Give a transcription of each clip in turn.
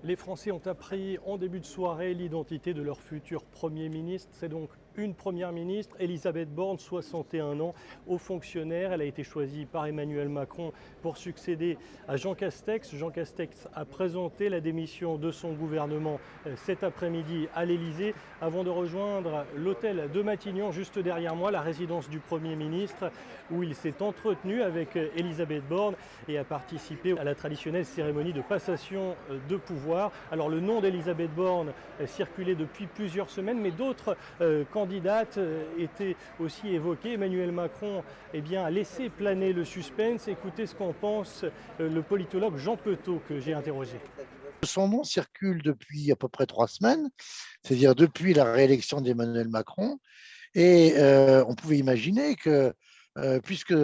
Les Français ont appris en début de soirée l'identité de leur futur Premier ministre. C'est donc une Première ministre, Elisabeth Borne, 61 ans, haut fonctionnaire. Elle a été choisie par Emmanuel Macron pour succéder à Jean Castex. Jean Castex a présenté la démission de son gouvernement cet après-midi à l'Élysée avant de rejoindre l'hôtel de Matignon, juste derrière moi, la résidence du Premier ministre, où il s'est entretenu avec Elisabeth Borne et a participé à la traditionnelle cérémonie de passation de pouvoir. Alors le nom d'Elisabeth Borne circulait depuis plusieurs semaines, mais d'autres candidates étaient aussi évoquées. Emmanuel Macron a laissé planer le suspense. Écoutez ce qu'en pense le politologue Jean Petot que j'ai interrogé. Son nom circule depuis à peu près 3 semaines, c'est-à-dire depuis la réélection d'Emmanuel Macron. Et on pouvait imaginer que, puisque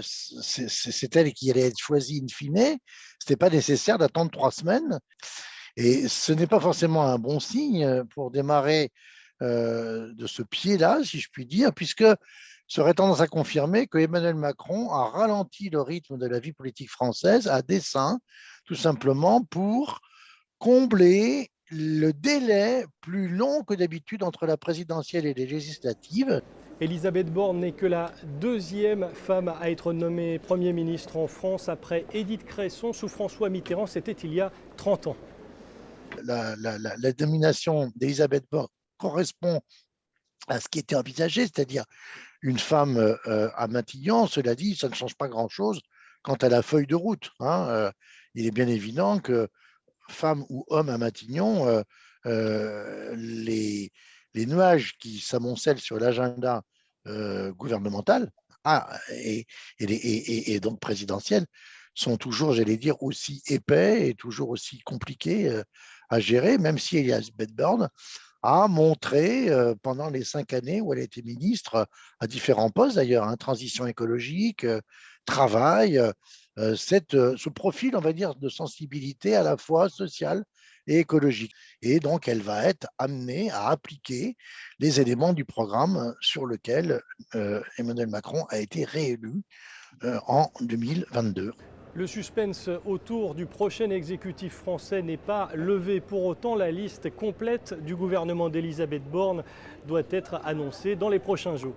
c'est elle qui allait être choisie in fine, ce n'était pas nécessaire d'attendre 3 semaines. Et ce n'est pas forcément un bon signe pour démarrer de ce pied-là, si je puis dire, puisque serait tendance à confirmer que Emmanuel Macron a ralenti le rythme de la vie politique française à dessein, tout simplement pour combler le délai plus long que d'habitude entre la présidentielle et les législatives. Elisabeth Borne n'est que la deuxième femme à être nommée Premier ministre en France après Édith Cresson sous François Mitterrand. C'était il y a 30 ans. La nomination d'Elisabeth Borne correspond à ce qui était envisagé, c'est-à-dire une femme à Matignon. Cela dit, ça ne change pas grand-chose quant à la feuille de route. Il est bien évident que femme ou homme à Matignon, les nuages qui s'amoncellent sur l'agenda gouvernemental et donc présidentiel sont toujours, j'allais dire, aussi épais et toujours aussi compliqués à gérer, même si Elisabeth Borne a montré pendant les 5 années où elle a été ministre, à différents postes d'ailleurs, transition écologique, travail, ce profil, on va dire, de sensibilité à la fois sociale et écologique. Et donc, elle va être amenée à appliquer les éléments du programme sur lequel Emmanuel Macron a été réélu en 2022. Le suspense autour du prochain exécutif français n'est pas levé. Pour autant, la liste complète du gouvernement d'Elisabeth Borne doit être annoncée dans les prochains jours.